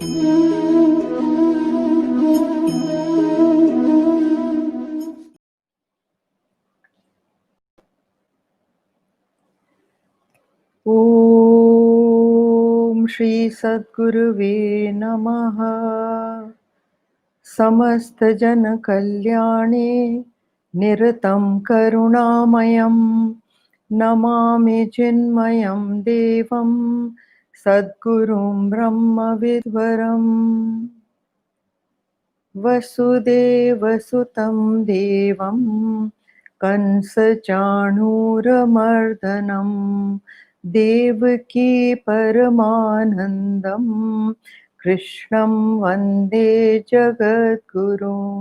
Om Shri Sadguruve Namaha. समस्त जन कल्याणे निरतं करुणामयं नमामि चिन्मयं देवं सद्गुरुं ब्रह्मविद्वरम् वसुदेवसुतं देवं कंसचाणूरमर्दनं देवकी परमानन्दं कृष्णं वन्दे जगद्गुरुं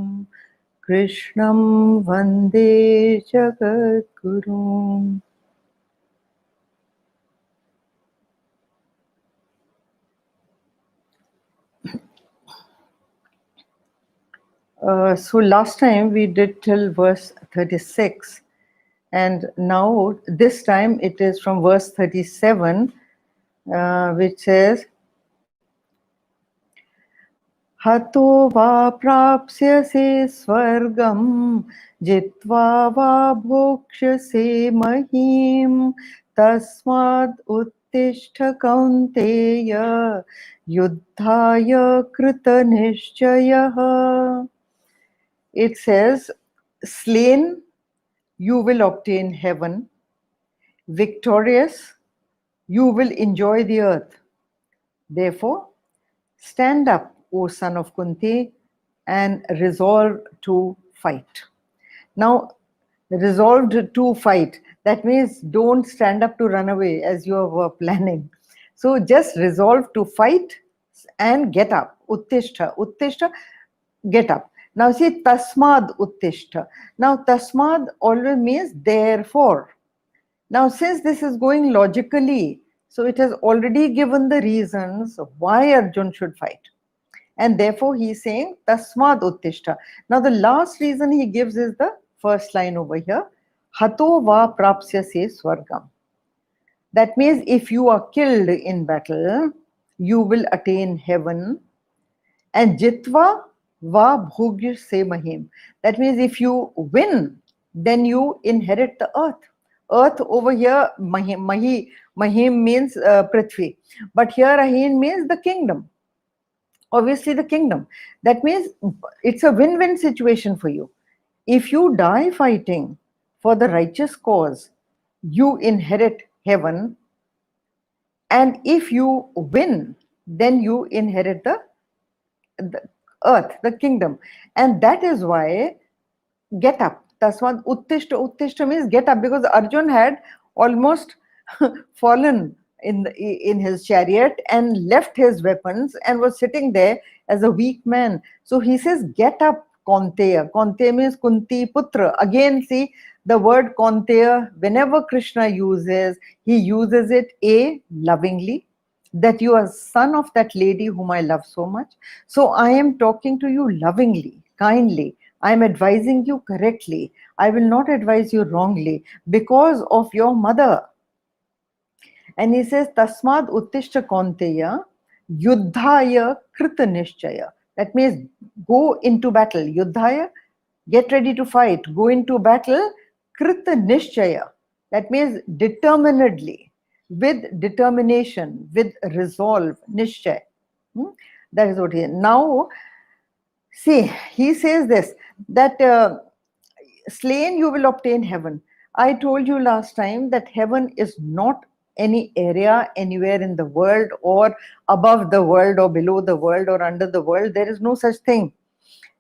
कृष्णं वन्दे जगद्गुरुम्. So last time we did till verse 36, and now this time it is from verse 37, which says, Hato va prapsyase swargam jitva va bhokshase mahim tasmad uttishta kaunteya yuddhaya krita nishchayah. It says, slain, you will obtain heaven. Victorious, you will enjoy the earth. Therefore, stand up, O son of Kunti, and resolve to fight. Now, resolved to fight, that means don't stand up to run away as you were planning. So just resolve to fight and get up. Uttishta. Uttishta, get up. Now see, tasmad uttishta. Now tasmad always means therefore. Now since this is going logically, so it has already given the reasons why Arjun should fight. And therefore he is saying tasmad uttishta. Now the last reason he gives is the first line over here. Hato va prapsyase swargam. That means if you are killed in battle, you will attain heaven. And jitva va bhogya se mahim. That means if you win, then you inherit the earth. Earth over here, mahim means Prithvi. But here ahin means the kingdom. Obviously the kingdom. That means it's a win-win situation for you. If you die fighting for the righteous cause, you inherit heaven. And if you win, then you inherit the earth, the kingdom. And that is why get up. Tasmad uttishta. Uttishta means get up, because Arjun had almost fallen in his chariot and left his weapons and was sitting there as a weak man. So he says, get up, Kaunteya. Kaunteya means Kunti Putra. Again, see the word Kaunteya, whenever Krishna uses, he uses it lovingly, that you are son of that lady whom I love so much. So I am talking to you lovingly, kindly. I am advising you correctly. I will not advise you wrongly because of your mother. And he says, Tasmad uttishta kaunteya yuddhaya krita nishchaya. That means go into battle. Yuddhaya, get ready to fight. Go into battle. Krita nishchaya. That means determinedly, with determination, with resolve. Nishchay. That is what he is. Now, see, he says this, that slain you will obtain heaven. I told you last time that heaven is not any area anywhere in the world, or above the world, or below the world, or under the world. There is no such thing.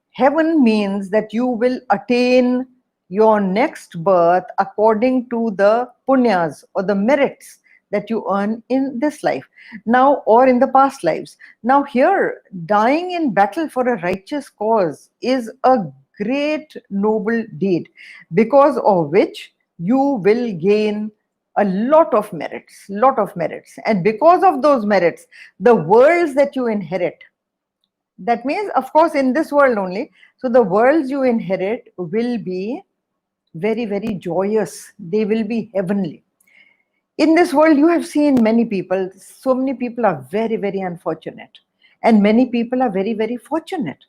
Heaven means that you will attain your next birth according to the punyas or the merits that you earn in this life now or in the past lives. Now here, dying in battle for a righteous cause is a great noble deed, because of which you will gain a lot of merits, and because of those merits, the worlds that you inherit, that means of course in this world only, so the worlds you inherit will be very, very joyous. They will be heavenly. In this world you have seen many people, so many people are very, very unfortunate, And many people are very, very fortunate.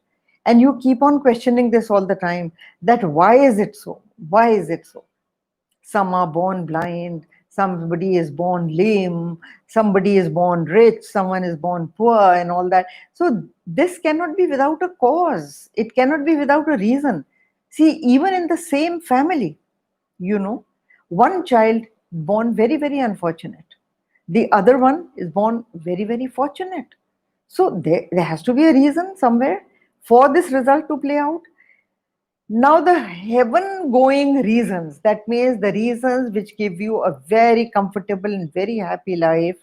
And you keep on questioning this all the time, that why is it so? Why is it so? Some are born blind, somebody is born lame, somebody is born rich, someone is born poor, and all that. So this cannot be without a cause, it cannot be without a reason. See, even in the same family, you know, one child born very, very unfortunate, the other one is born very, very fortunate. So there has to be a reason somewhere for this result to play out. Now, the heaven going reasons, that means the reasons which give you a very comfortable and very happy life,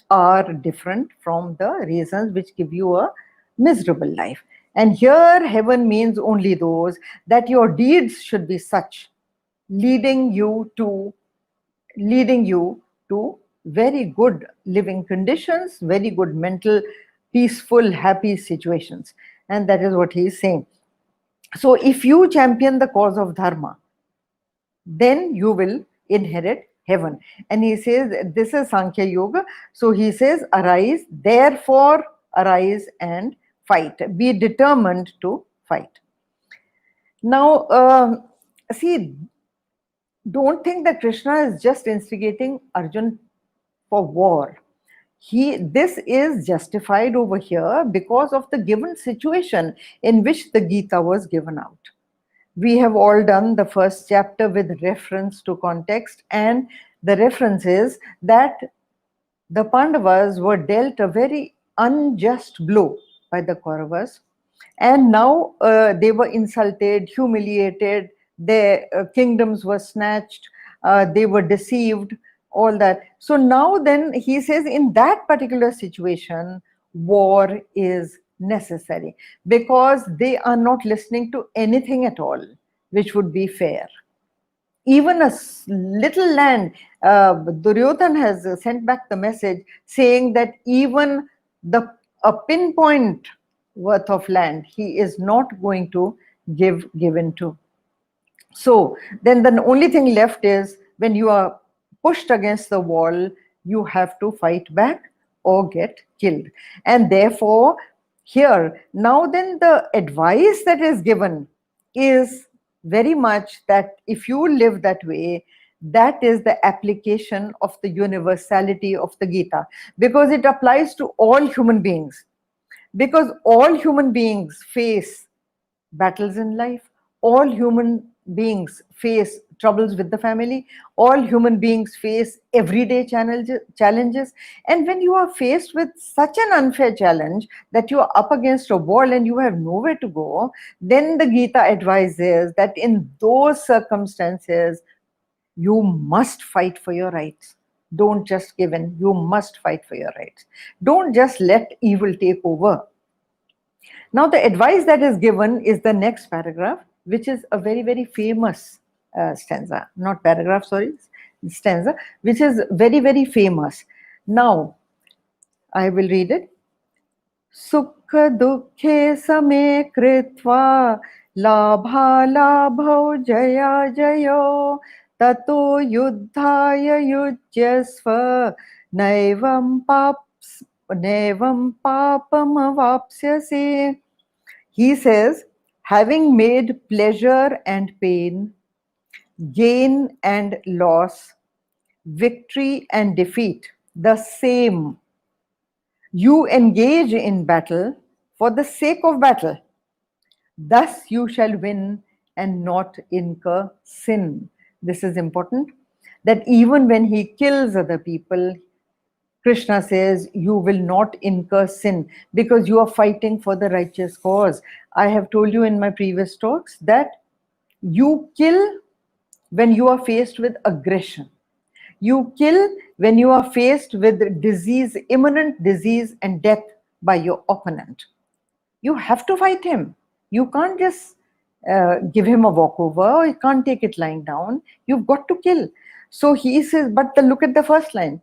are different from the reasons which give you a miserable life. And here, heaven means only those that your deeds should be such, leading you to leading you to very good living conditions, very good mental, peaceful, happy situations. And that is what he is saying. So if you champion the cause of dharma, then you will inherit heaven. And he says, this is Sankhya Yoga. So he says, arise, therefore arise and fight. Be determined to fight. Now, see, don't think that Krishna is just instigating Arjun for war. This is justified over here because of the given situation in which the Gita was given out. We have all done the first chapter with reference to context, and the reference is that the Pandavas were dealt a very unjust blow by the Kauravas, and now they were insulted, humiliated, their kingdoms were snatched, they were deceived, all that. So now then he says, in that particular situation, war is necessary because they are not listening to anything at all which would be fair. Even a little land, Duryodhan has sent back the message saying that even a pinpoint worth of land he is not going to given to. So then the only thing left is, when you are pushed against the wall, you have to fight back or get killed. And therefore, here, now then the advice that is given is very much that if you live that way, that is the application of the universality of the Gita, because it applies to all human beings. Because all human beings face battles in life, all human beings face troubles with the family, all human beings face everyday challenges. And when you are faced with such an unfair challenge that you are up against a wall and you have nowhere to go, then the Gita advises that in those circumstances you must fight for your rights. Don't just give in, you must fight for your rights. Don't just let evil take over. Now, the advice that is given is the next paragraph, which is a very, very famous stanza, not paragraph, sorry, stanza, which is very, very famous. Now, I will read it. Sukha dukhe same kritva labha labho jaya jayo tato yuddhaya yujyasva naivam paps nevam papam avapsyase. He says, having made pleasure and pain, gain and loss, victory and defeat the same, you engage in battle for the sake of battle. Thus you shall win and not incur sin. This is important, that even when he kills other people, Krishna says you will not incur sin because you are fighting for the righteous cause. I have told you in my previous talks that you kill when you are faced with aggression. You kill when you are faced with disease, imminent disease and death by your opponent. You have to fight him. You can't just give him a walkover. You can't take it lying down. You've got to kill. So he says, but look at the first line.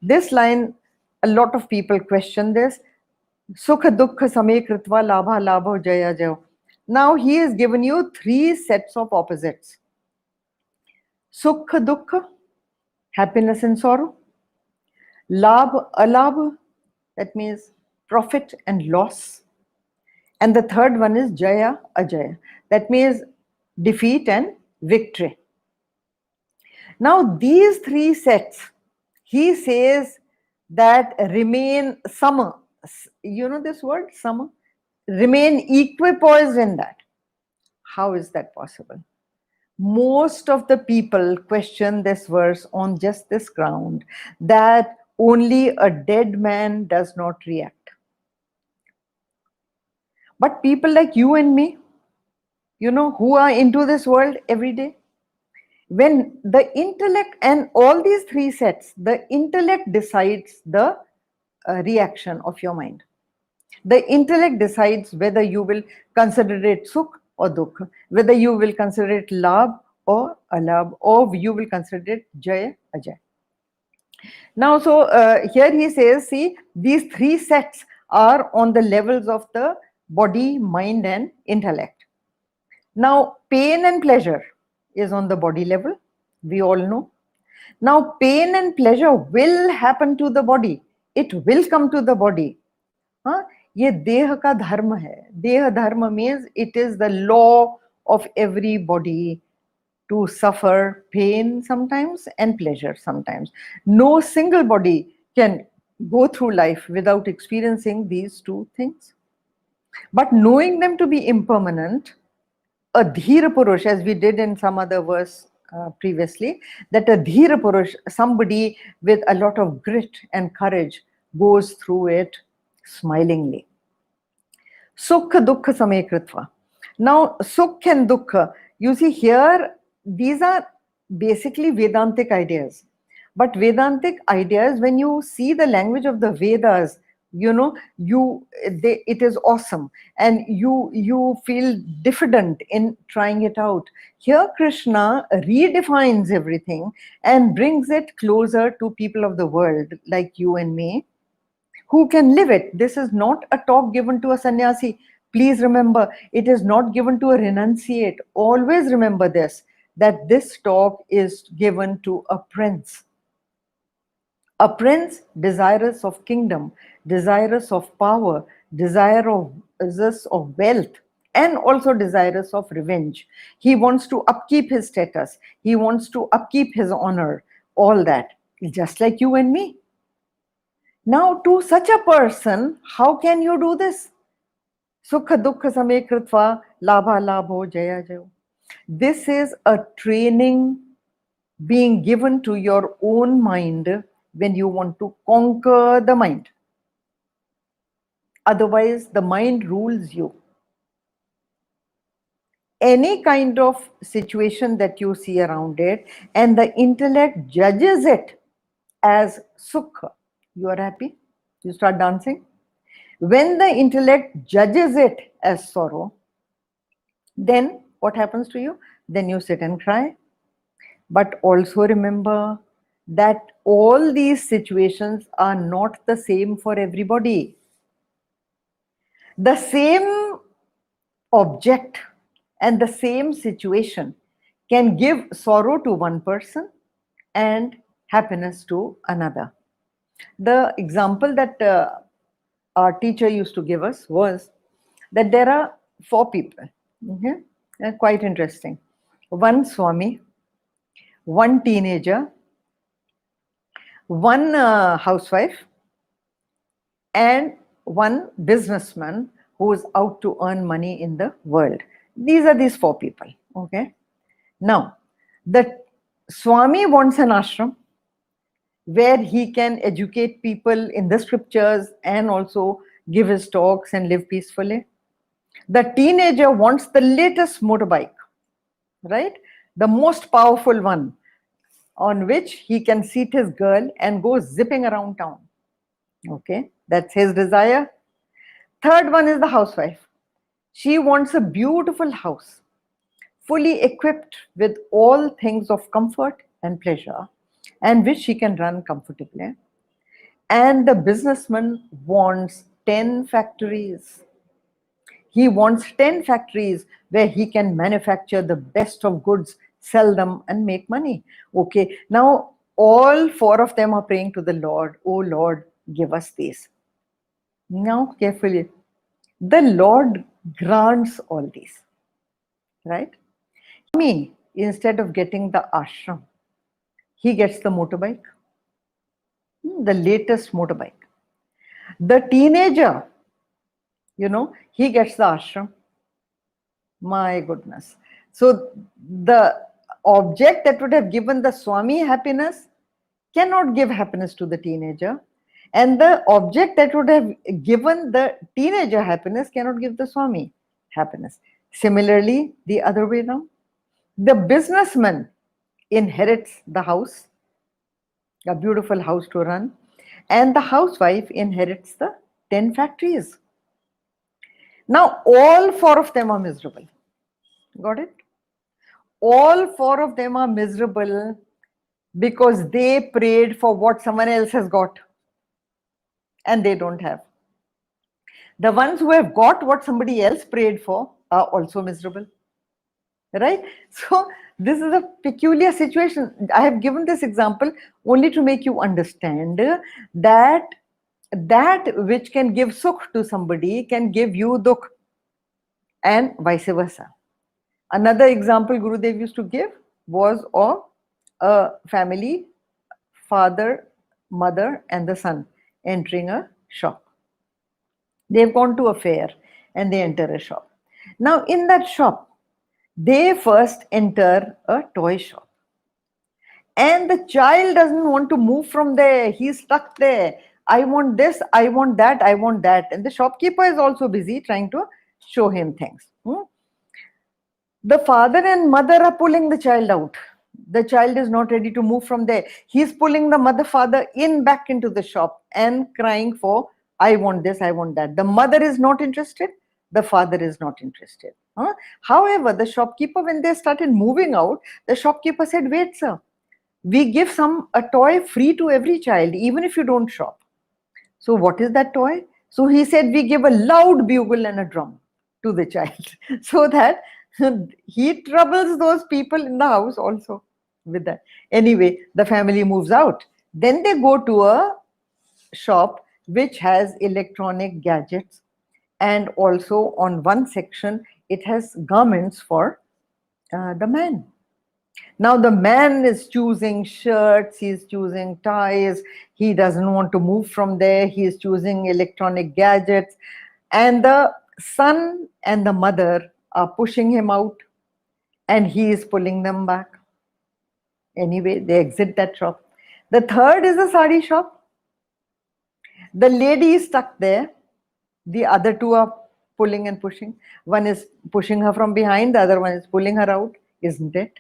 This line, a lot of people question this. Sukha dukkha same kritva labha labho jaya jayo. Now he has given you three sets of opposites. Sukha dukkha, happiness and sorrow. Labh alabh, that means profit and loss. And the third one is Jaya Ajaya. That means defeat and victory. Now, these three sets, he says that remain sama. You know this word, sama? Remain equipoised in that. How is that possible? Most of the people question this verse on just this ground that only a dead man does not react. But people like you and me, who are into this world every day, when the intellect and all these three sets, the intellect decides the reaction of your mind. The intellect decides whether you will consider it sukh or dukh, whether you will consider it labh or alabh, or you will consider it jaya ajay. Now, so here he says, see, these three sets are on the levels of the body, mind, and intellect. Now, pain and pleasure is on the body level, we all know. Now, pain and pleasure will happen to the body. It will come to the body. हाँ, ये देह का धर्म है. देह धर्म means it is the law of every body to suffer pain sometimes and pleasure sometimes. No single body can go through life without experiencing these two things. But knowing them to be impermanent, a dhira purush, as we did in some other verse previously, that a dhira purush, somebody with a lot of grit and courage, goes through it smilingly. Sukha dukha same kritva. Now, sukh and dukha, you see here, these are basically Vedantic ideas. But Vedantic ideas, when you see the language of the Vedas, it is awesome, and you feel diffident in trying it out. Here Krishna redefines everything and brings it closer to people of the world like you and me, who can live it. This is not a talk given to a sannyasi. Please remember, it is not given to a renunciate. Always remember this, that this talk is given to a prince. A prince desirous of kingdom, desirous of power, desirous of wealth, and also desirous of revenge. He wants to upkeep his status. He wants to upkeep his honor, all that, just like you and me. Now, to such a person, how can you do this? Sukha dukha same kritva labha labho jaya jayo. This is a training being given to your own mind when you want to conquer the mind. Otherwise, the mind rules you. Any kind of situation that you see around it, and the intellect judges it as sukha. You are happy? You start dancing? When the intellect judges it as sorrow, then what happens to you? Then you sit and cry. But also remember that all these situations are not the same for everybody. The same object and the same situation can give sorrow to one person and happiness to another. The example that our teacher used to give us was that there are 4 people. Okay? Quite interesting. One Swami, one teenager, one housewife, and one businessman who is out to earn money in the world. These are these 4 people. Okay. Now, the Swami wants an ashram where he can educate people in the scriptures and also give his talks and live peacefully. The teenager wants the latest motorbike, right? The most powerful one, on which he can seat his girl and go zipping around town. Okay, that's his desire. Third one is the housewife. She wants a beautiful house, fully equipped with all things of comfort and pleasure, and which she can run comfortably. And the businessman wants 10 factories. He wants 10 factories where he can manufacture the best of goods, sell them, and make money. Okay, now all 4 of them are praying to the Lord, oh Lord, give us this. Now, carefully, the Lord grants all these, right? Me, instead of getting the ashram, he gets the motorbike, the latest motorbike. The teenager, he gets the ashram. My goodness. So the object that would have given the Swami happiness cannot give happiness to the teenager. And the object that would have given the teenager happiness cannot give the Swami happiness. Similarly, the other way around, the businessman inherits the house, a beautiful house to run, and the housewife inherits the 10 factories. Now, all four of them are miserable. Got it? All four of them are miserable because they prayed for what someone else has got and they don't have. The ones who have got what somebody else prayed for are also miserable. Right? So, this is a peculiar situation. I have given this example only to make you understand that which can give sukh to somebody can give you dukh, and vice versa. Another example Gurudev used to give was of a family, father, mother, and the son entering a shop. They've gone to a fair and they enter a shop. Now, in that shop, they first enter a toy shop. And the child doesn't want to move from there. He's stuck there. I want this, I want that, I want that. And the shopkeeper is also busy trying to show him things. The father and mother are pulling the child out. The child is not ready to move from there. He's pulling the mother, father back into the shop and crying for, I want this, I want that. The mother is not interested. The father is not interested. However, the shopkeeper, when they started moving out, the shopkeeper said, wait, sir, we give a toy free to every child, even if you don't shop. So what is that toy? So he said, we give a loud bugle and a drum to the child so that he troubles those people in the house also with that. Anyway, the family moves out. Then they go to a shop which has electronic gadgets, and also on one section it has garments for the man. Now the man is choosing shirts, he's choosing ties, he doesn't want to move from there, he is choosing electronic gadgets, and the son and the mother are pushing him out and he is pulling them back. Anyway, they exit that shop. The third is a sari shop. The lady is stuck there. The other two are pulling and pushing. One is pushing her from behind, the other one is pulling her out, isn't it?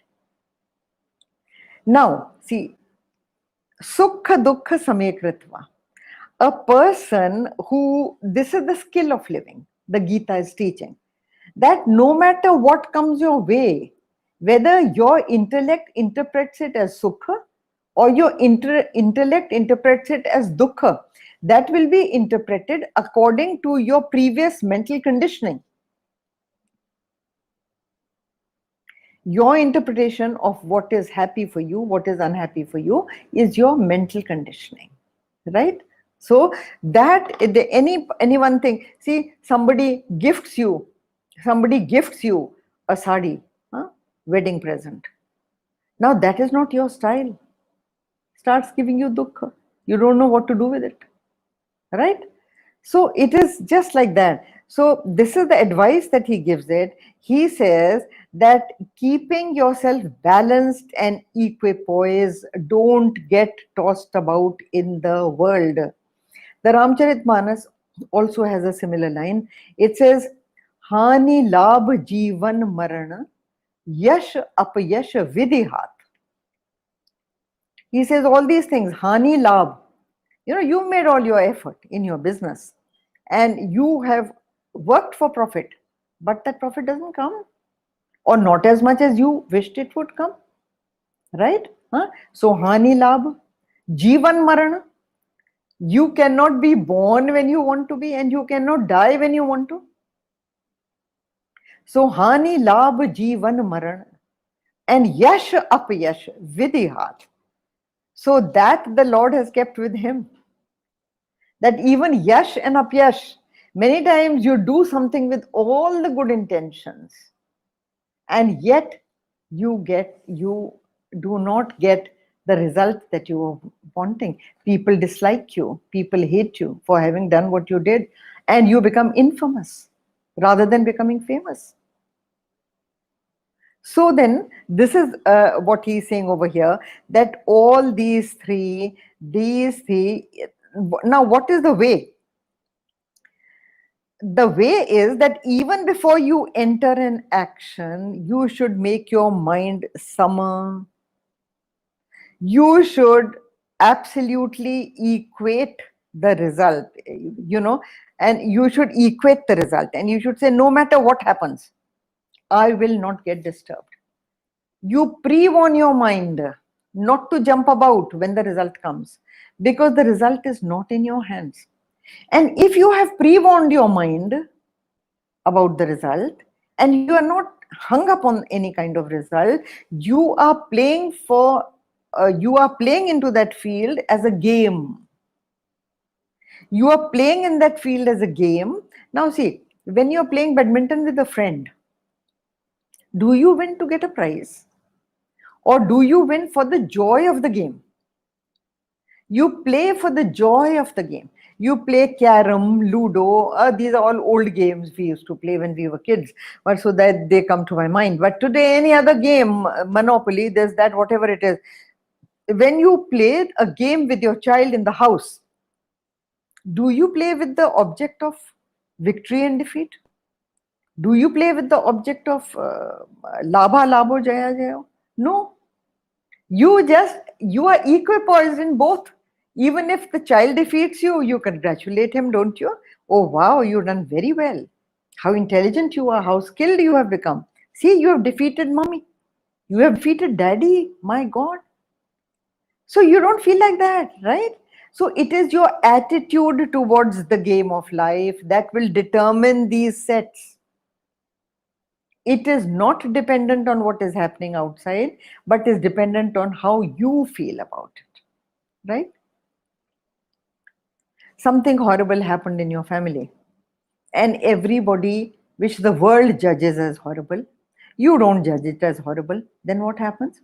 Now, see, sukha dukkha samekritva. A person who, this is the skill of living, the Geeta is teaching, that no matter what comes your way, whether your intellect interprets it as sukha or your intellect interprets it as dukkha, that will be interpreted according to your previous mental conditioning. Your interpretation of what is happy for you, what is unhappy for you, is your mental conditioning, right? So that any one thing, see, somebody gifts you a sari, wedding present. Now that is not your style. Starts giving you dukkha. You don't know what to do with it, right? So it is just like that. So this is the advice that he gives it. He says that keeping yourself balanced and equipoised, don't get tossed about in the world. The Ramcharitmanas also has a similar line. It says, Hani labh jivan marana, yash apyash vidihat. He says all these things, Hani labh. You made all your effort in your business and you have worked for profit, but that profit doesn't come, or not as much as you wished it would come, right? So Hani labh, Jivan Marana. You cannot be born when you want to be and you cannot die when you want to. So Hani labh, Jivan Marana, and Yash Apyash Vidihat. So that the Lord has kept with him. That even yash and apyash, many times you do something with all the good intentions, and yet you do not get the result that you are wanting. People dislike you, people hate you for having done what you did, and you become infamous rather than becoming famous. So then this is what he's saying over here, that all these three, now what is the way? The way is that even before you enter an action, you should make your mind summer. You should absolutely equate the result, and you should equate the result, and you should say, no matter what happens, I will not get disturbed. You pre-warn your mind not to jump about when the result comes, because the result is not in your hands. And if you have pre-warned your mind about the result and you are not hung up on any kind of result, you are playing into that field as a game. You are playing in that field as a game. Now see, when you are playing badminton with a friend, do you win to get a prize, or do you win for the joy of the game? You play for the joy of the game. You play carom, ludo. These are all old games we used to play when we were kids, but so that they come to my mind. But today, any other game, Monopoly, there's that, whatever it is. When you play a game with your child in the house, do you play with the object of victory and defeat? Do you play with the object of labha labho jaya jaya? No. You are equipoised in both. Even if the child defeats you, you congratulate him, don't you? Oh wow, you've done very well. How intelligent you are, how skilled you have become. See, you have defeated mommy, you have defeated daddy, my God. So you don't feel like that, right? So it is your attitude towards the game of life that will determine these sets. It is not dependent on what is happening outside, but is dependent on how you feel about it, right? Something horrible happened in your family, and everybody, which the world judges as horrible, you don't judge it as horrible. Then what happens?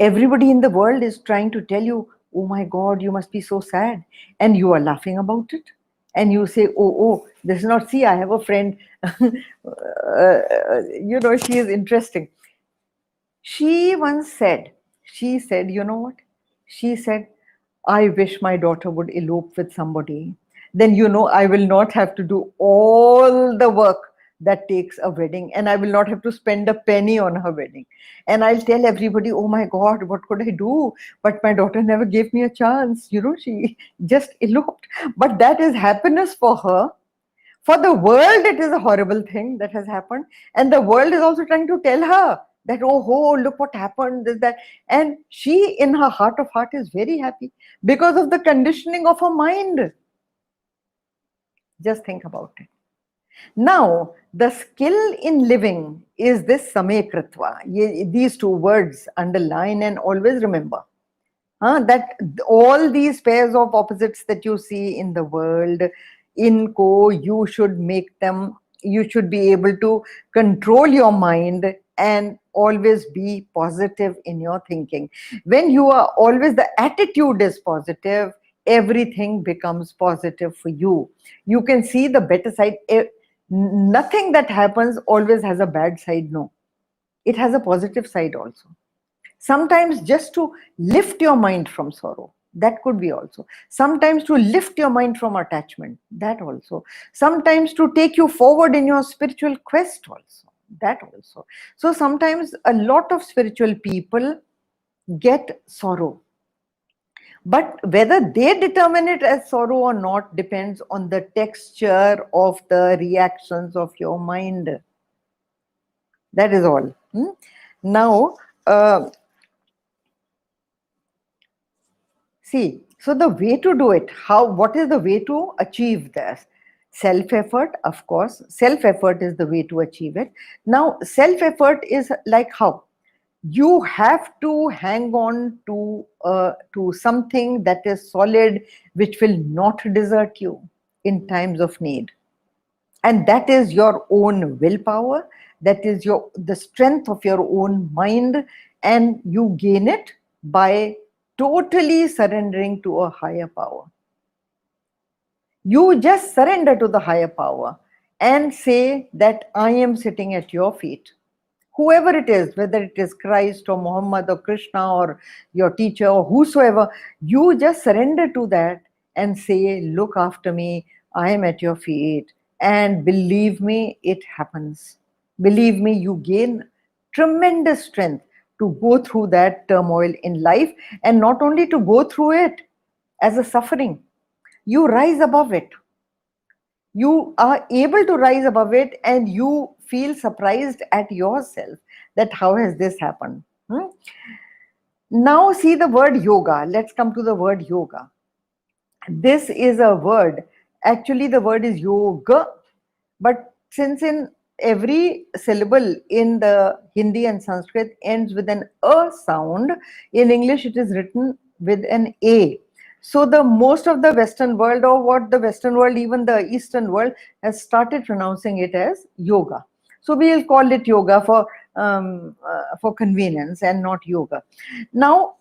Everybody in the world is trying to tell you, oh my God, you must be so sad, and you are laughing about it, and you say, oh, this is not, see, I have a friend, she is interesting. She once said, you know what? She said, I wish my daughter would elope with somebody. Then, I will not have to do all the work that takes a wedding, and I will not have to spend a penny on her wedding. And I'll tell everybody, oh my God, what could I do? But my daughter never gave me a chance. She just eloped. But that is happiness for her. For the world, it is a horrible thing that has happened. And the world is also trying to tell her that, oh, look what happened, this, that. And she, in her heart of heart, is very happy because of the conditioning of her mind. Just think about it. Now, the skill in living is this samekritva. These two words underline and always remember. That all these pairs of opposites that you see in the world, you should make them, you should be able to control your mind and always be positive in your thinking. When you are always, the attitude is positive, everything becomes positive for you. You can see the better side. Nothing that happens always has a bad side. No, it has a positive side also. Sometimes just to lift your mind from sorrow, that could be also. Sometimes to lift your mind from attachment, that also. Sometimes to take you forward in your spiritual quest also, that also. So sometimes a lot of spiritual people get sorrow, but whether they determine it as sorrow or not depends on the texture of the reactions of your mind. That is all. Now, see, so the way to do it, what is the way to achieve this? Self-effort, of course. Self-effort is the way to achieve it. Now, self-effort is like how? You have to hang on to something that is solid, which will not desert you in times of need, and that is your own willpower. That is the strength of your own mind, and you gain it by totally surrendering to a higher power. You just surrender to the higher power and say that I am sitting at your feet. Whoever it is, whether it is Christ or Muhammad or Krishna or your teacher or whosoever, you just surrender to that and say, look after me, I am at your feet. And believe me, it happens. Believe me, you gain tremendous strength to go through that turmoil in life, and not only to go through it as a suffering, you rise above it. You are able to rise above it, and you feel surprised at yourself that how has this happened. Now see the word yoga. Let's come to the word yoga. This is a word, actually the word is yoga, but since in every syllable in the Hindi and Sanskrit ends with an a sound, in English it is written with an a. So the most of the Western world, or what the Western world, even the Eastern world, has started pronouncing it as yoga. So we'll call it yoga for convenience, and not yoga. Now,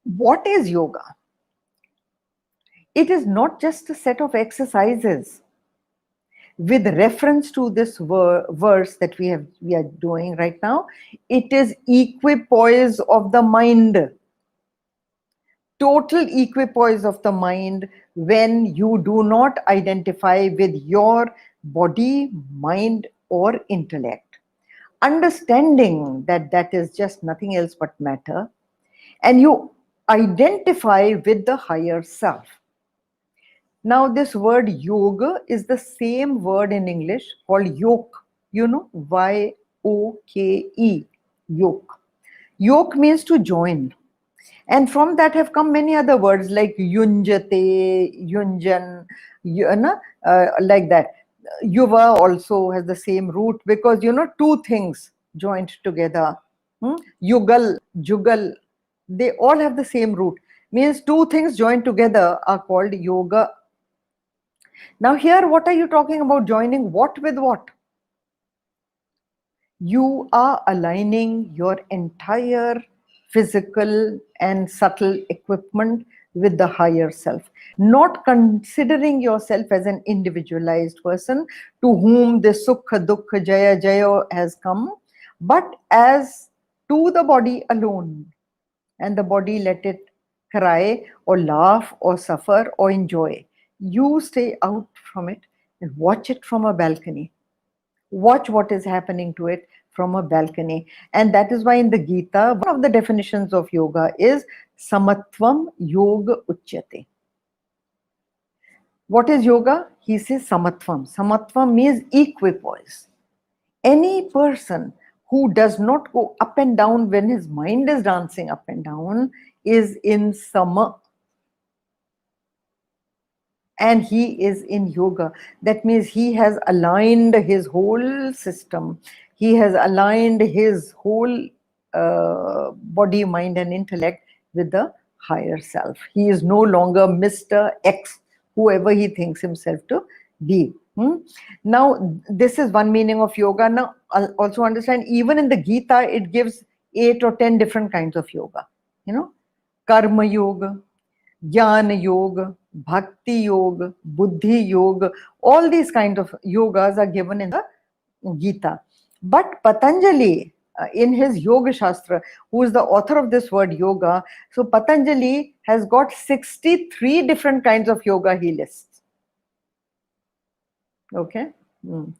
what is yoga? It is not just a set of exercises with reference to this verse that we are doing right now. It is equipoise of the mind, total equipoise of the mind, when you do not identify with your body, mind, or intellect, understanding that that is just nothing else but matter, and you identify with the higher self. Now, this word yoga is the same word in English called yoke. You know, Y-O-K-E, yoke. Yoke means to join. And from that have come many other words like yunjate, yunjan, like that. Yuva also has the same root, because, two things joined together. Yugal, jugal, they all have the same root. Means two things joined together are called yoga. Now here, what are you talking about? Joining what with what? You are aligning your entire physical and subtle equipment with the higher self, not considering yourself as an individualized person to whom the sukha, dukkha, jaya, jaya has come, but as to the body alone. And the body, let it cry or laugh or suffer or enjoy. You stay out from it and watch it from a balcony. Watch what is happening to it from a balcony. And that is why in the Geeta, one of the definitions of yoga is samatvam yoga uchyate. What is yoga? He says samatvam. Samatvam means equipoise. Any person who does not go up and down when his mind is dancing up and down is in sama, and he is in yoga. That means he has aligned his whole system. He has aligned his whole body, mind, and intellect with the higher self. He is no longer Mr. X, whoever he thinks himself to be. Now, this is one meaning of yoga. Now, I'll also understand, even in the Geeta, it gives 8 or 10 different kinds of yoga. Karma yoga, Jnana yoga, Bhakti yoga, Buddhi yoga, all these kinds of yogas are given in the Gita. But Patanjali, in his Yoga Shastra, who is the author of this word yoga, so Patanjali has got 63 different kinds of yoga he lists. Okay? So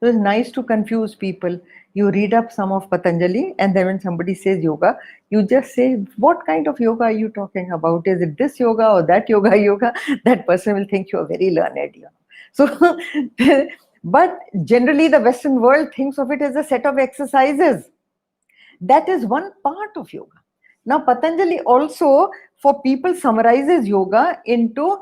it's nice to confuse people. You read up some of Patanjali, and then when somebody says yoga, you just say, what kind of yoga are you talking about? Is it this yoga or that yoga? That person will think you're very learned. So, but generally the Western world thinks of it as a set of exercises. That is one part of yoga. Now, Patanjali also, for people, summarizes yoga into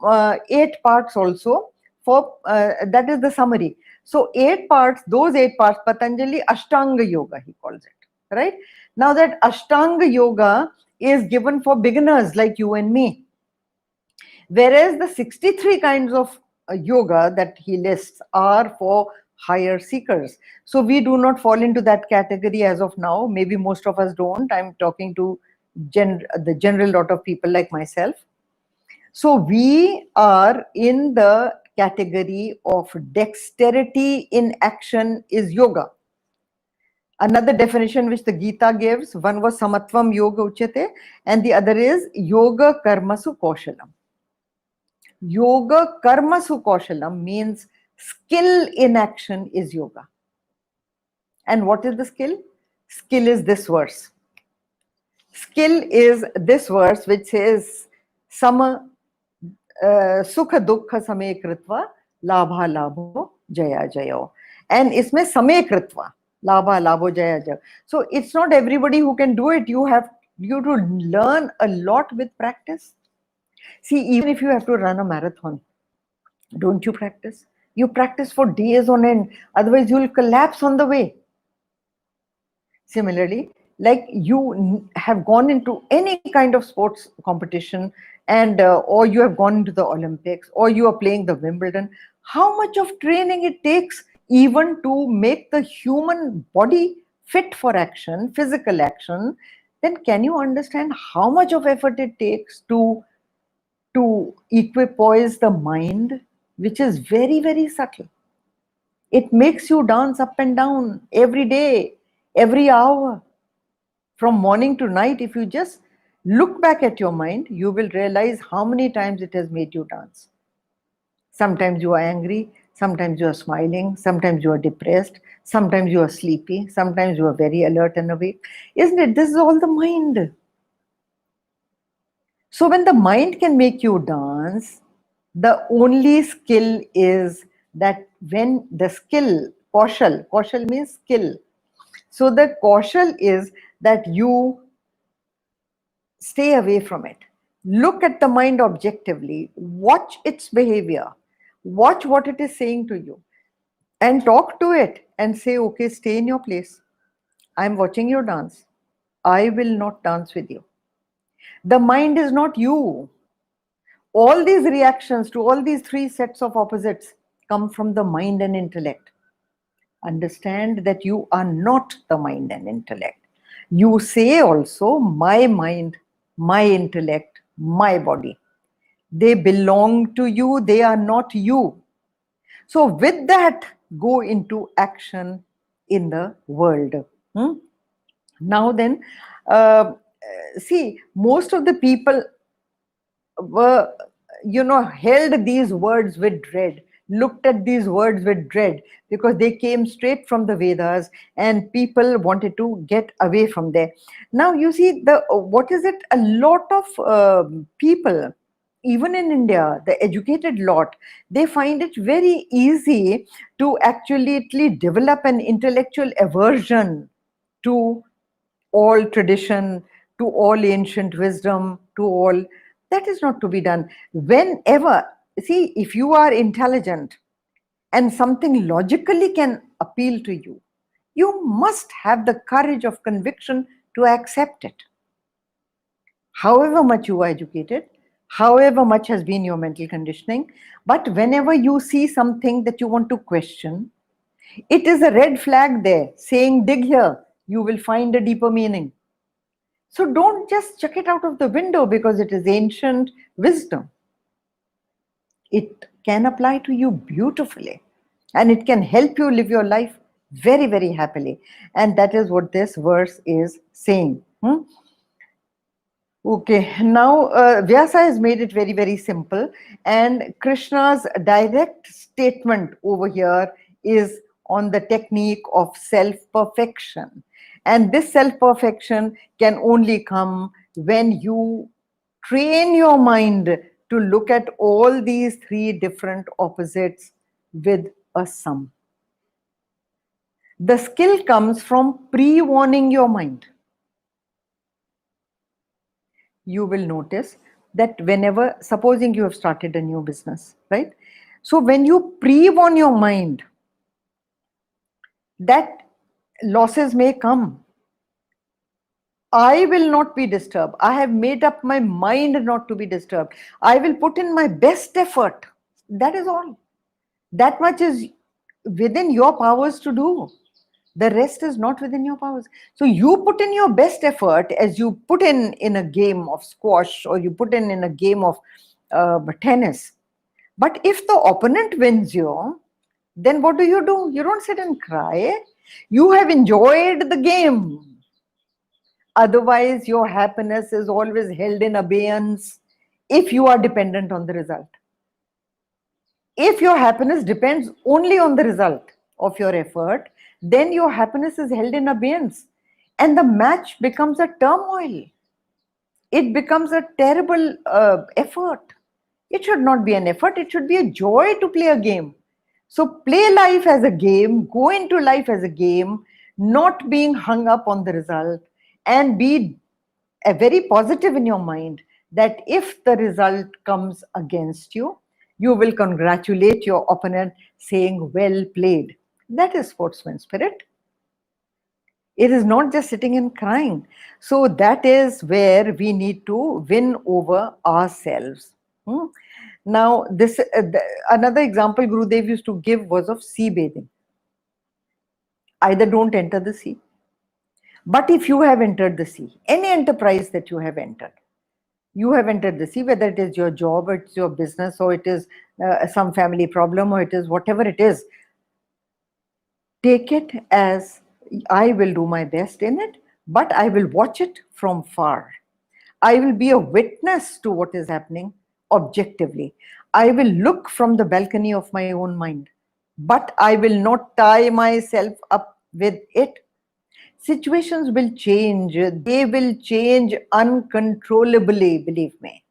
8 parts also. That is the summary. So 8 parts, those 8 parts, Patanjali Ashtanga Yoga, he calls it. right? Now that Ashtanga yoga is given for beginners like you and me, whereas the 63 kinds of yoga that he lists are for higher seekers. So we do not fall into that category as of now. Maybe most of us don't. I'm talking to the general lot of people like myself. So we are in the category of dexterity in action is yoga. Another definition which the Geeta gives, one was samatvam yoga uchyate, and the other is yoga karmasu kaushalam. Yoga karmasu kaushalam means skill in action is yoga. And what is the skill? Skill is this verse. Skill is this verse which says sama sukha dukha same kritva labha labho jaya jayo. And isme same kritva labha labho jaya jayo. So it's not everybody who can do it. You to learn a lot with practice. See, even if you have to run a marathon, don't you practice? You practice for days on end, otherwise you'll collapse on the way. Similarly, like you have gone into any kind of sports competition and or you have gone into the Olympics or you are playing the Wimbledon, how much of training it takes even to make the human body fit for action, physical action, then can you understand how much of effort it takes to equipoise the mind, which is very, very subtle. It makes you dance up and down every day, every hour, from morning to night. If you just look back at your mind, you will realize how many times it has made you dance. Sometimes you are angry, sometimes you are smiling, sometimes you are depressed, sometimes you are sleepy, sometimes you are very alert and awake. Isn't it? This is all the mind. So when the mind can make you dance, the only skill is that when the skill, kaushal means skill. So the kaushal is that you stay away from it. Look at the mind objectively, watch its behavior, watch what it is saying to you, and talk to it and say, okay, stay in your place. I'm watching your dance. I will not dance with you. The mind is not you. All these reactions to all these three sets of opposites come from the mind and intellect. Understand that you are not the mind and intellect. You say also, my mind, my intellect, my body. They belong to you, they are not you. So with that, go into action in the world. Now then, uh, see, most of the people were, held these words with dread, looked at these words with dread, because they came straight from the Vedas and people wanted to get away from there. Now you see, what is it? A lot of people, even in India, the educated lot, they find it very easy to actually develop an intellectual aversion to all tradition, to all ancient wisdom, to all. That is not to be done. Whenever, see, if you are intelligent and something logically can appeal to you, you must have the courage of conviction to accept it. However much you are educated, however much has been your mental conditioning, but whenever you see something that you want to question, it is a red flag there saying, dig here, you will find a deeper meaning. So don't just chuck it out of the window because it is ancient wisdom. It can apply to you beautifully and it can help you live your life very, very happily. And that is what this verse is saying. Okay, now Vyasa has made it very, very simple. And Krishna's direct statement over here is on the technique of self-perfection. And this self-perfection can only come when you train your mind to look at all these three different opposites with a sum. The skill comes from pre-warning your mind. You will notice that whenever, supposing you have started a new business, right? So when you pre-warn your mind that losses may come, I will not be disturbed. I have made up my mind not to be disturbed. I will put in my best effort. That is all. That much is within your powers to do. The rest is not within your powers. So you put in your best effort, as you put in a game of squash, or you put in a game of tennis. But if the opponent wins you, then what do? You don't sit and cry. You have enjoyed the game. Otherwise, your happiness is always held in abeyance if you are dependent on the result. If your happiness depends only on the result of your effort, then your happiness is held in abeyance and the match becomes a turmoil. It becomes a terrible effort. It should not be an effort, it should be a joy to play a game. So, play life as a game, go into life as a game, not being hung up on the result, and be very positive in your mind that if the result comes against you, you will congratulate your opponent saying, "Well played." That is sportsman spirit. It is not just sitting and crying. So that is where we need to win over ourselves. Hmm? Now, another example Gurudev used to give was of sea bathing. Either don't enter the sea, but if you have entered the sea, any enterprise that you have entered the sea, whether it is your job, or it's your business, or it is some family problem, or it is whatever it is, take it as I will do my best in it, but I will watch it from far. I will be a witness to what is happening objectively. I will look from the balcony of my own mind, but I will not tie myself up with it. Situations will change, they will change uncontrollably, believe me.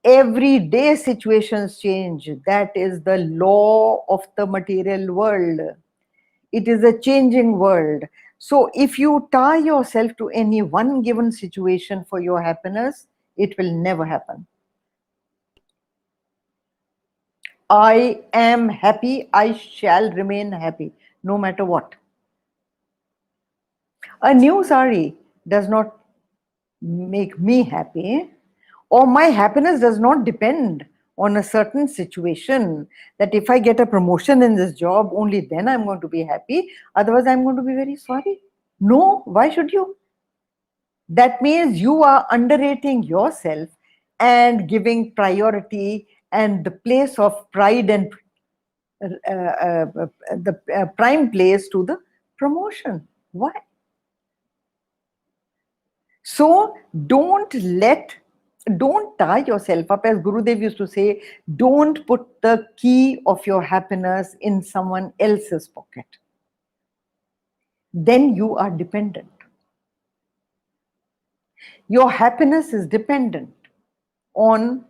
Everyday situations change. That is the law of the material world. It is a changing world. So if you tie yourself to any one given situation for your happiness, it will never happen. I am happy, I shall remain happy, no matter what. A new sari does not make me happy, or my happiness does not depend on a certain situation, that if I get a promotion in this job, only then I'm going to be happy, otherwise I'm going to be very sorry. No, why should you? That means you are underrating yourself and giving priority and the place of pride and the prime place to the promotion. Why? So don't tie yourself up, as Gurudev used to say, don't put the key of your happiness in someone else's pocket. Then you are dependent. Your happiness is dependent on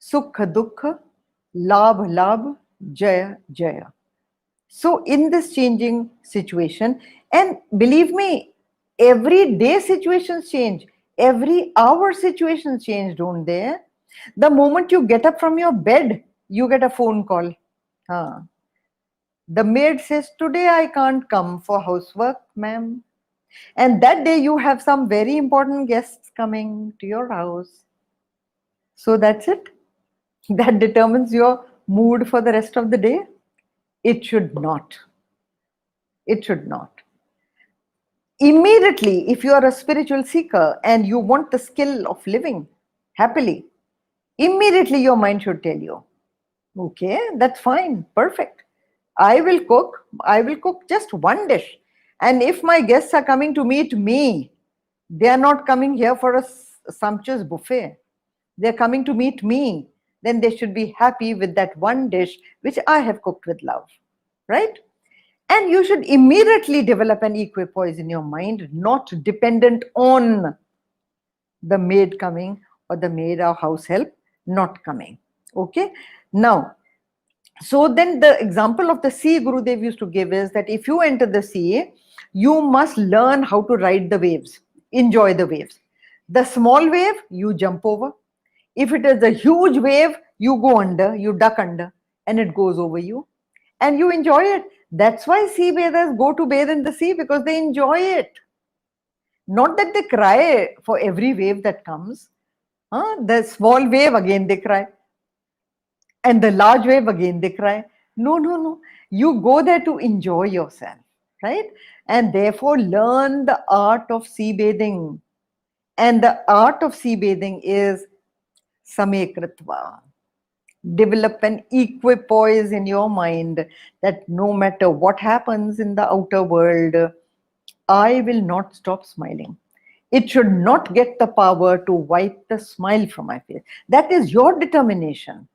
sukha dukha, labh labh, jaya jaya. So in this changing situation, and believe me, every day situations change, every hour situations change, don't they? The moment you get up from your bed, you get a phone call. The maid says, "Today I can't come for housework, ma'am." And that day you have some very important guests coming to your house. So that's it. That determines your mood for the rest of the day. It should not. It should not. Immediately, if you are a spiritual seeker and you want the skill of living happily, immediately your mind should tell you, okay, that's fine, perfect. I will cook just one dish. And if my guests are coming to meet me, they are not coming here for a sumptuous buffet. They're coming to meet me. Then they should be happy with that one dish which I have cooked with love, right? And you should immediately develop an equipoise in your mind, not dependent on the maid coming or the maid or house help not coming. Okay. Now, so then the example of the sea Gurudev used to give is that if you enter the sea, you must learn how to ride the waves, enjoy the waves. The small wave, you jump over. If it is a huge wave, you go under, you duck under, and it goes over you. And you enjoy it. That's why sea bathers go to bathe in the sea, because they enjoy it. Not that they cry for every wave that comes. The small wave, again they cry. And the large wave, again they cry. No, no, no. You go there to enjoy yourself, right? And therefore learn the art of sea bathing. And the art of sea bathing is samekritva. Develop an equipoise in your mind that no matter what happens in the outer world, I will not stop smiling. It should not get the power to wipe the smile from my face. That is your determination.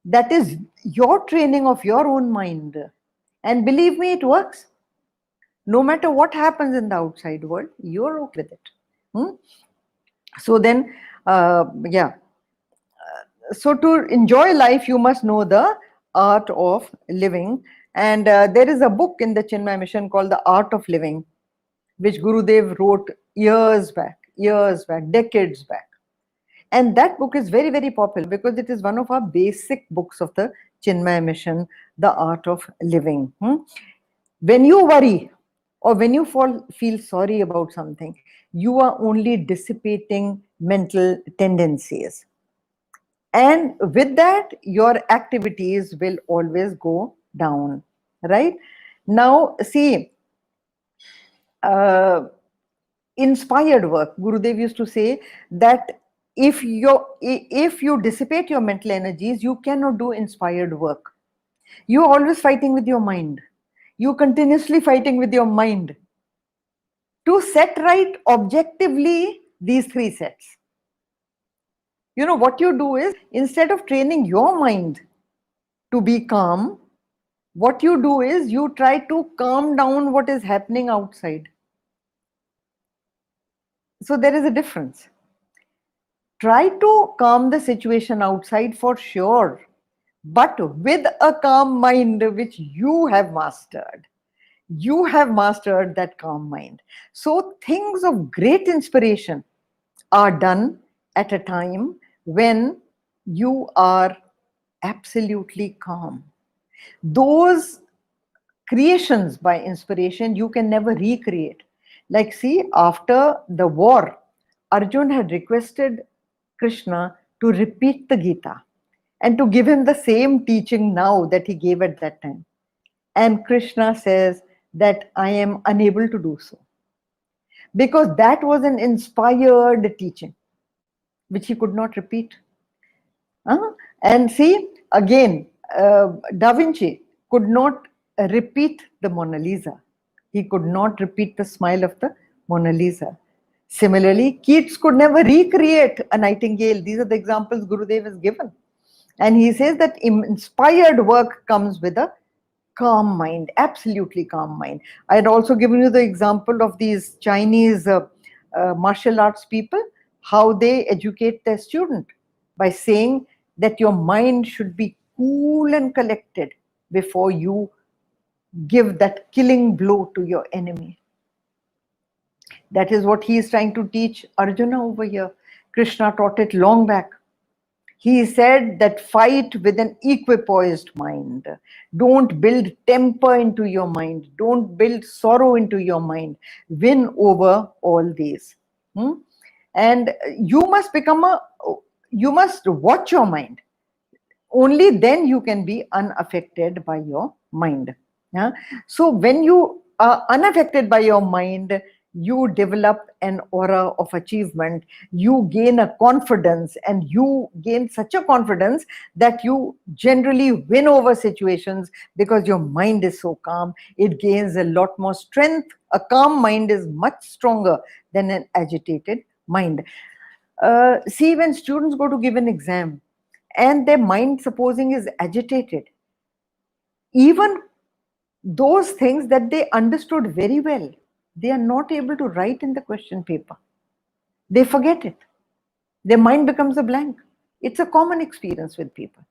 That is your training of your own mind. And believe me, it works. No matter what happens in the outside world, you're okay with it. So then, yeah. So to enjoy life, you must know the art of living. And there is a book in the Chinmaya mission called The Art of Living, which Gurudev wrote years back, decades back. And that book is very, very popular because it is one of our basic books of the Chinmaya mission, The Art of Living. When you worry or when you feel sorry about something, you are only dissipating mental tendencies. And with that, your activities will always go down, right? Now, see, uh, inspired work. Gurudev used to say that if you dissipate your mental energies, you cannot do inspired work. You're always fighting with your mind. You're continuously fighting with your mind to set right objectively these three sets. You know what you do is, instead of training your mind to be calm, what you do is you try to calm down what is happening outside. So there is a difference. Try to calm the situation outside for sure, but with a calm mind which you have mastered. You have mastered that calm mind. So things of great inspiration are done at a time when you are absolutely calm. Those creations by inspiration you can never recreate. Like, see, after the war, Arjun had requested Krishna to repeat the Gita and to give him the same teaching now that he gave at that time. And Krishna says that I am unable to do so because that was an inspired teaching which he could not repeat. And see, again, Da Vinci could not repeat the Mona Lisa. He could not repeat the smile of the Mona Lisa. Similarly, Keats could never recreate a nightingale. These are the examples Gurudev has given. And he says that inspired work comes with a calm mind, absolutely calm mind. I had also given you the example of these Chinese martial arts people, how they educate their student by saying that your mind should be cool and collected before you give that killing blow to your enemy. That is what he is trying to teach Arjuna over here. Krishna taught it long back. He said that fight with an equipoised mind. Don't build temper into your mind. Don't build sorrow into your mind. Win over all these. And you must watch your mind. Only then you can be unaffected by your mind. Yeah? So when you are unaffected by your mind, you develop an aura of achievement. You gain a confidence, and you gain such a confidence that you generally win over situations because your mind is so calm. It gains a lot more strength. A calm mind is much stronger than an agitated mind. See, when students go to give an exam and their mind, supposing, is agitated, even those things that they understood very well, they are not able to write in the question paper. They forget it. Their mind becomes a blank. It's a common experience with people.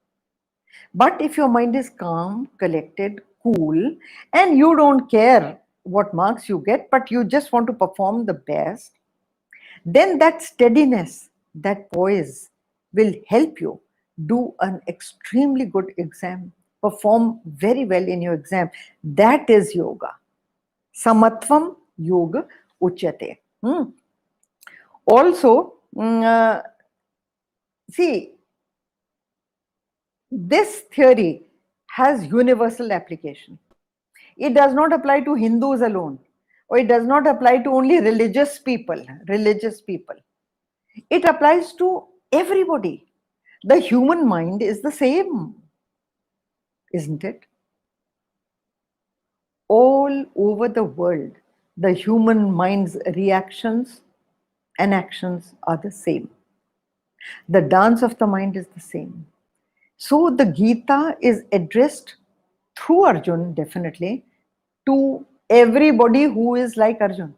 But if your mind is calm, collected, cool, and you don't care what marks you get, but you just want to perform the best, then that steadiness, that poise will help you do an extremely good exam, perform very well in your exam. That is yoga. Samatvam yoga uchyate. Also, see, this theory has universal application. It does not apply to Hindus alone, or it does not apply to only religious people. It applies to everybody. The human mind is the same, isn't it? All over the world, the human mind's reactions and actions are the same. The dance of the mind is the same. So the Gita is addressed through Arjun, definitely, to everybody who is like Arjun,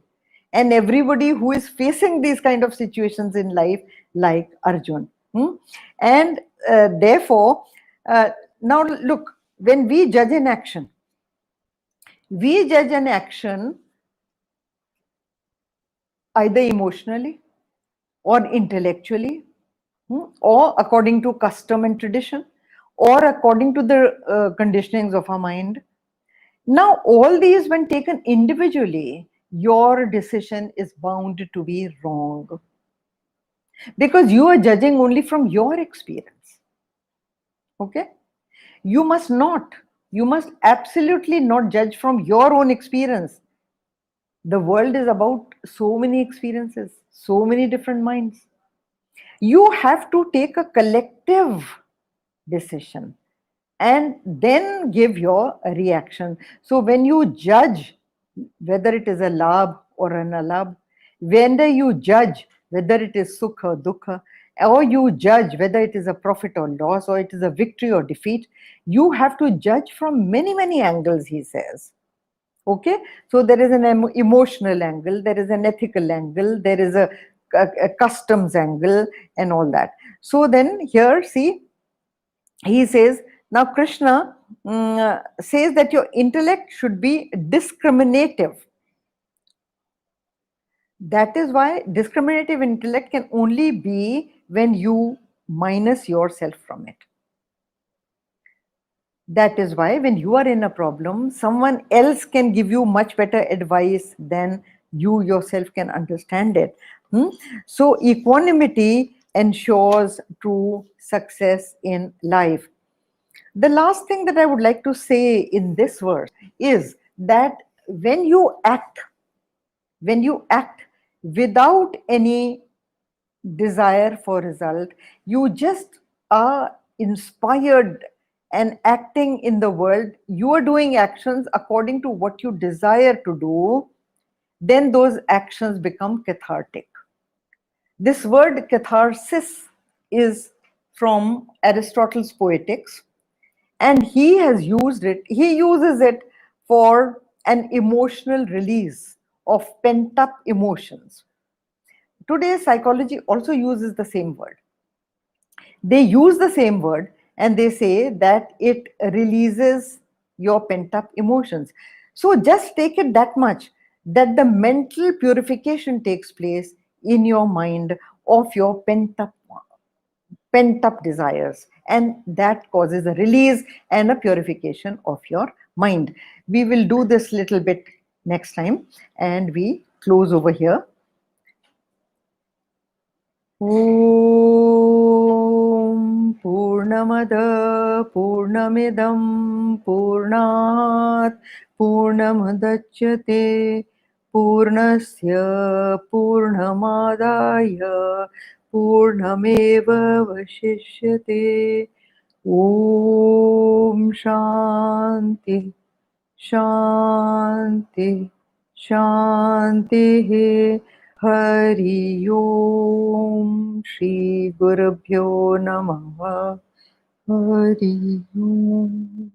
and everybody who is facing these kind of situations in life like Arjun. And therefore, now look, when we judge an action, we judge an action either emotionally or intellectually, or according to custom and tradition, or according to the conditionings of our mind. Now, all these, when taken individually, your decision is bound to be wrong, because you are judging only from your experience. Okay? You must absolutely not judge from your own experience. The world is about so many experiences, so many different minds. You have to take a collective decision and then give your reaction. So when you judge whether it is a labh or an alabh, whenever you judge whether it is sukha or dukha, or you judge whether it is a profit or loss, or it is a victory or defeat, you have to judge from many, many angles, he says. Okay, so there is an emotional angle, there is an ethical angle, there is a customs angle, and all that. So then here, see, he says, now Krishna says that your intellect should be discriminative. That is why discriminative intellect can only be when you minus yourself from it. That is why when you are in a problem, someone else can give you much better advice than you yourself can understand it. So equanimity ensures true success in life. The last thing that I would like to say in this verse is that when you act without any desire for result, you just are inspired and acting in the world, you are doing actions according to what you desire to do, then those actions become cathartic. This word catharsis is from Aristotle's Poetics, and he uses it for an emotional release of pent up emotions. Today's psychology also uses the same word. They use the same word and they say that it releases your pent up emotions. So just take it that much, that the mental purification takes place in your mind of your pent up desires, and that causes a release and a purification of your mind. We will do this little bit next time, and we close over here. Om Purnamada Purnamidam Purnat Purnamudachyate Purnasya Purnamadaya Purnameva Vashishyate. Om Shanti Shanti Shanti. Hari Om Shri Gurubhyo Namaha. Hari Om.